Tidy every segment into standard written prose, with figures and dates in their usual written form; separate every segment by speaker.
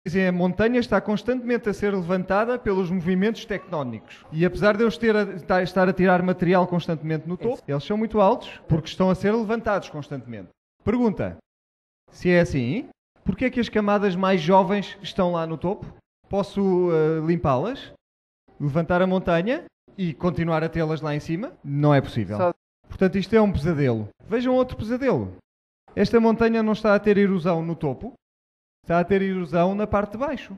Speaker 1: Dizem, a montanha está constantemente a ser levantada pelos movimentos tectónicos. E apesar de eles estar a tirar material constantemente no topo, eles são muito altos porque estão a ser levantados constantemente. Pergunta, se é assim, porquê é que as camadas mais jovens estão lá no topo? Posso limpá-las, levantar a montanha e continuar a tê-las lá em cima? Não é possível. Portanto, isto é um pesadelo. Vejam outro pesadelo. Esta montanha não está a ter erosão no topo, está a ter erosão na parte de baixo.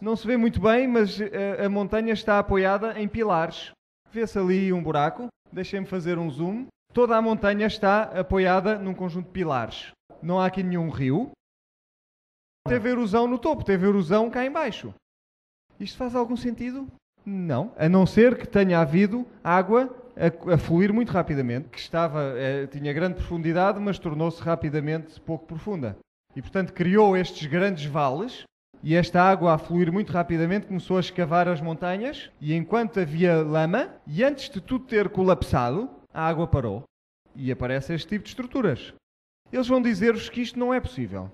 Speaker 1: Não se vê muito bem, mas a montanha está apoiada em pilares. Vê-se ali um buraco. Deixem-me fazer um zoom. Toda a montanha está apoiada num conjunto de pilares. Não há aqui nenhum rio. Teve erosão no topo, teve erosão cá em baixo. Isto faz algum sentido? Não. A não ser que tenha havido água a fluir muito rapidamente, que tinha grande profundidade, mas tornou-se rapidamente pouco profunda. E, portanto, criou estes grandes vales e esta água a fluir muito rapidamente começou a escavar as montanhas e enquanto havia lama, e antes de tudo ter colapsado, a água parou. E aparece este tipo de estruturas. Eles vão dizer-vos que isto não é possível.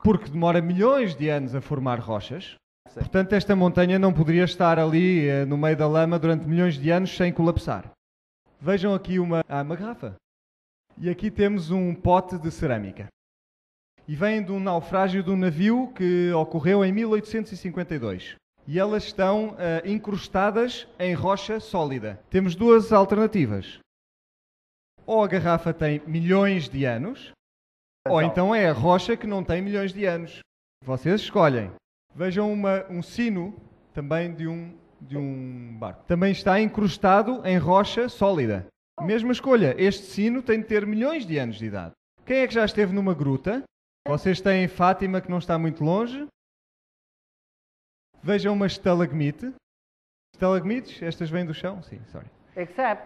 Speaker 1: Porque demora milhões de anos a formar rochas. Portanto, esta montanha não poderia estar ali no meio da lama durante milhões de anos sem colapsar. Vejam aqui uma garrafa. E aqui temos um pote de cerâmica. E vem de um naufrágio de um navio que ocorreu em 1852. E elas estão incrustadas em rocha sólida. Temos duas alternativas. Ou a garrafa tem milhões de anos, ou então é a rocha que não tem milhões de anos. Vocês escolhem. Vejam um sino também de um barco. Também está incrustado em rocha sólida. Mesma escolha. Este sino tem de ter milhões de anos de idade. Quem é que já esteve numa gruta? Vocês têm Fátima, que não está muito longe. Vejam uma estalagmite. Estalagmites, estas vêm do chão? Sim, sorry.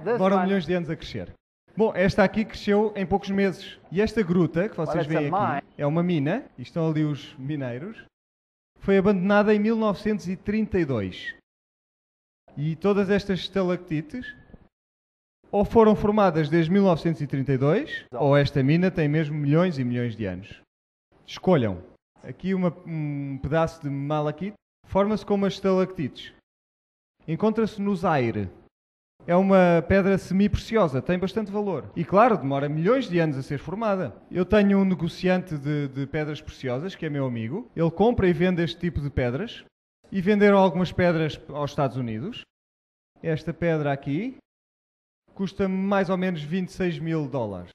Speaker 1: Demoram milhões de anos a crescer. Bom, esta aqui cresceu em poucos meses. E esta gruta, que vocês veem aqui, é uma mina. E estão ali os mineiros. Foi abandonada em 1932. E todas estas estalactites ou foram formadas desde 1932, ou esta mina tem mesmo milhões e milhões de anos. Escolham. Aqui um pedaço de malaquite forma-se como as estalactites. Encontra-se no Zaire. É uma pedra semi-preciosa, tem bastante valor. E claro, demora milhões de anos a ser formada. Eu tenho um negociante de pedras preciosas, que é meu amigo. Ele compra e vende este tipo de pedras. E venderam algumas pedras aos Estados Unidos. Esta pedra aqui custa mais ou menos $26.000.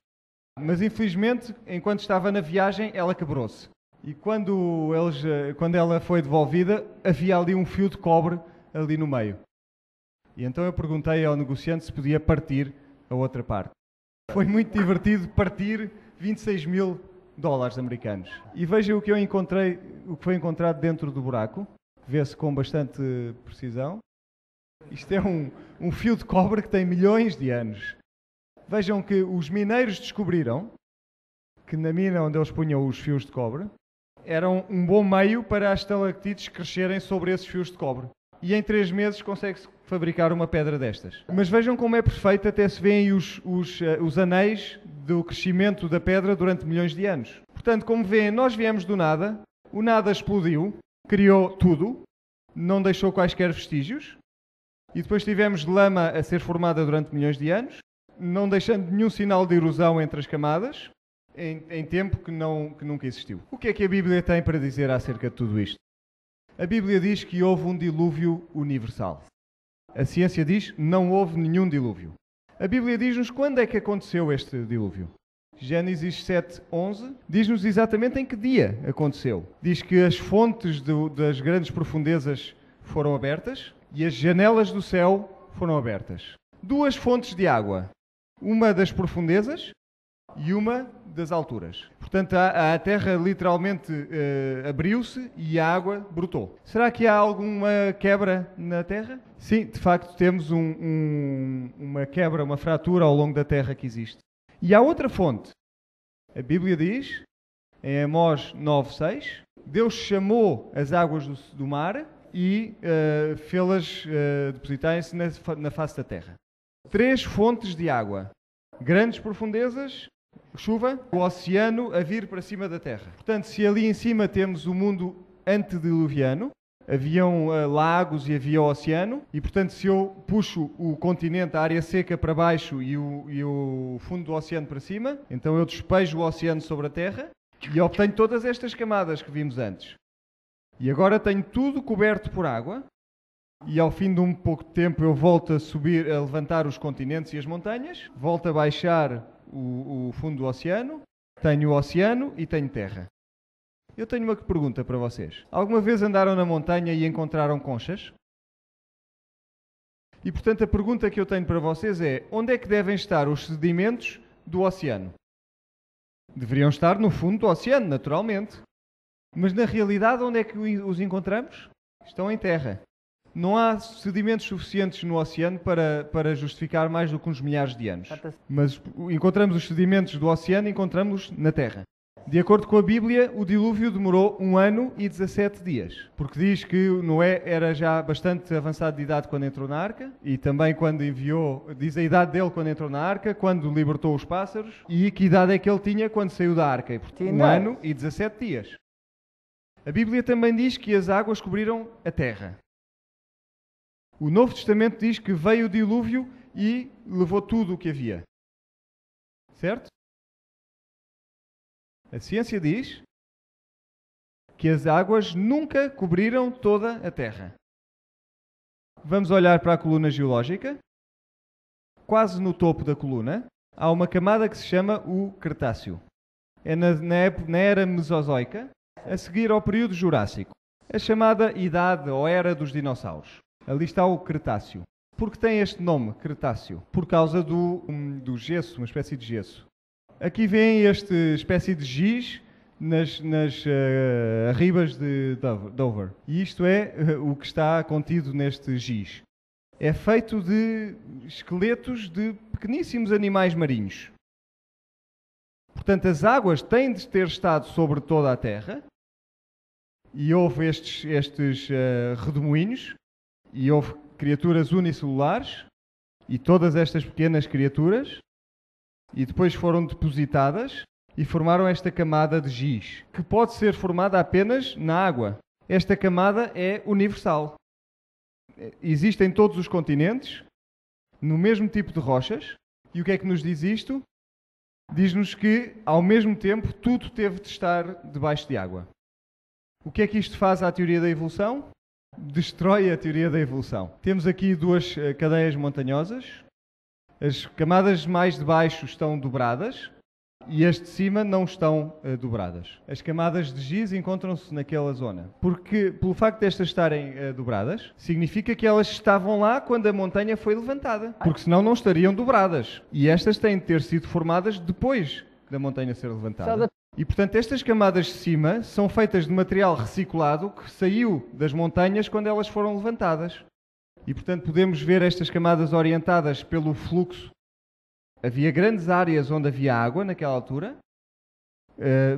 Speaker 1: Mas infelizmente, enquanto estava na viagem, ela quebrou-se. E quando ela foi devolvida, havia ali um fio de cobre ali no meio. E então eu perguntei ao negociante se podia partir a outra parte. Foi muito divertido partir $26.000 americanos. E vejam o que eu encontrei, o que foi encontrado dentro do buraco. Vê-se com bastante precisão. Isto é um fio de cobre que tem milhões de anos. Vejam que os mineiros descobriram que na mina onde eles punham os fios de cobre eram um bom meio para as estalactites crescerem sobre esses fios de cobre. E em 3 meses consegue-se fabricar uma pedra destas. Mas vejam como é perfeito, até se vêem os anéis do crescimento da pedra durante milhões de anos. Portanto, como veem, nós viemos do nada, o nada explodiu, criou tudo, não deixou quaisquer vestígios, e depois tivemos lama a ser formada durante milhões de anos, não deixando nenhum sinal de erosão entre as camadas, em tempo que nunca existiu. O que é que a Bíblia tem para dizer acerca de tudo isto? A Bíblia diz que houve um dilúvio universal. A ciência diz que não houve nenhum dilúvio. A Bíblia diz-nos quando é que aconteceu este dilúvio. Gênesis 7:11 diz-nos exatamente em que dia aconteceu. Diz que as fontes das grandes profundezas foram abertas e as janelas do céu foram abertas. 2 fontes de água. Uma das profundezas e uma das alturas. Portanto, a terra literalmente abriu-se e a água brotou. Será que há alguma quebra na terra? Sim, de facto temos uma quebra, uma fratura ao longo da terra que existe. E há outra fonte. A Bíblia diz, em Amós 9:6, Deus chamou as águas do mar e fê-las depositarem-se na face da terra. 3 fontes de água. Grandes profundezas, chuva, o oceano a vir para cima da terra. Portanto, se ali em cima temos o mundo antediluviano. Haviam lagos e havia o oceano, e portanto se eu puxo o continente, a área seca para baixo e o fundo do oceano para cima, então eu despejo o oceano sobre a Terra e obtenho todas estas camadas que vimos antes. E agora tenho tudo coberto por água, e ao fim de um pouco de tempo eu volto a subir, a levantar os continentes e as montanhas, volto a baixar o fundo do oceano, tenho o oceano e tenho terra. Eu tenho uma pergunta para vocês. Alguma vez andaram na montanha e encontraram conchas? E portanto a pergunta que eu tenho para vocês é: onde é que devem estar os sedimentos do oceano? Deveriam estar no fundo do oceano, naturalmente. Mas na realidade onde é que os encontramos? Estão em terra. Não há sedimentos suficientes no oceano para justificar mais do que uns milhares de anos. Mas encontramos os sedimentos do oceano, encontramos-los na terra. De acordo com a Bíblia, o dilúvio demorou 1 ano e 17 dias. Porque diz que Noé era já bastante avançado de idade quando entrou na arca. E também quando enviou, diz a idade dele quando entrou na arca, quando libertou os pássaros. E que idade é que ele tinha quando saiu da arca? 1 ano e 17 dias. A Bíblia também diz que as águas cobriram a terra. O Novo Testamento diz que veio o dilúvio e levou tudo o que havia. Certo? A ciência diz que as águas nunca cobriram toda a Terra. Vamos olhar para a coluna geológica. Quase no topo da coluna há uma camada que se chama o Cretáceo. É na era Mesozoica, a seguir ao período Jurássico. A chamada Idade ou Era dos Dinossauros. Ali está o Cretáceo. Por que tem este nome, Cretáceo? Por causa do gesso, uma espécie de gesso. Aqui vem esta espécie de giz nas arribas de Dover. E isto é o que está contido neste giz. É feito de esqueletos de pequeníssimos animais marinhos. Portanto, as águas têm de ter estado sobre toda a Terra. E houve estes redemoinhos. E houve criaturas unicelulares. E todas estas pequenas criaturas. E depois foram depositadas e formaram esta camada de giz, que pode ser formada apenas na água. Esta camada é universal. Existe em todos os continentes, no mesmo tipo de rochas. E o que é que nos diz isto? Diz-nos que, ao mesmo tempo, tudo teve de estar debaixo de água. O que é que isto faz à teoria da evolução? Destrói a teoria da evolução. Temos aqui duas cadeias montanhosas. As camadas mais de baixo estão dobradas e as de cima não estão dobradas. As camadas de giz encontram-se naquela zona. Porque, pelo facto de estas estarem dobradas, significa que elas estavam lá quando a montanha foi levantada. Porque senão não estariam dobradas. E estas têm de ter sido formadas depois da montanha ser levantada. E, portanto, estas camadas de cima são feitas de material reciclado que saiu das montanhas quando elas foram levantadas. E, portanto, podemos ver estas camadas orientadas pelo fluxo. Havia grandes áreas onde havia água naquela altura,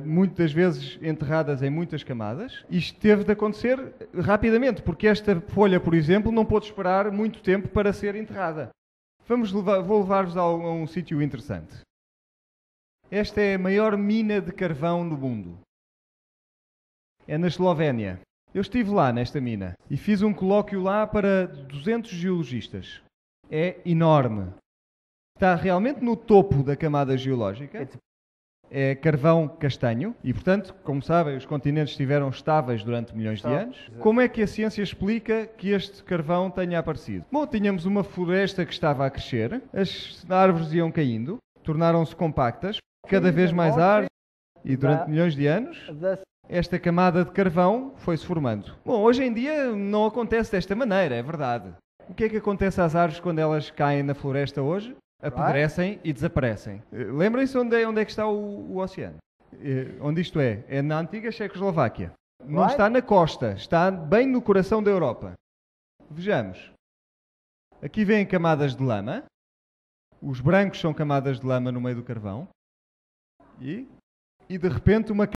Speaker 1: muitas vezes enterradas em muitas camadas. Isto teve de acontecer rapidamente, porque esta folha, por exemplo, não pôde esperar muito tempo para ser enterrada. Vou levar-vos a um sítio interessante. Esta é a maior mina de carvão no mundo. É na Eslovénia. Eu estive lá nesta mina e fiz um colóquio lá para 200 geologistas. É enorme. Está realmente no topo da camada geológica. É carvão castanho e, portanto, como sabem, os continentes estiveram estáveis durante milhões de anos. Como é que a ciência explica que este carvão tenha aparecido? Bom, tínhamos uma floresta que estava a crescer, as árvores iam caindo, tornaram-se compactas, cada vez mais árvores e durante milhões de anos esta camada de carvão foi-se formando. Bom, hoje em dia não acontece desta maneira, é verdade. O que é que acontece às árvores quando elas caem na floresta hoje? Apodrecem e desaparecem. Lembrem-se onde é que está o oceano. Onde isto é? É na antiga Checoslováquia. Não está na costa, está bem no coração da Europa. Vejamos. Aqui vêm camadas de lama. Os brancos são camadas de lama no meio do carvão. E de repente uma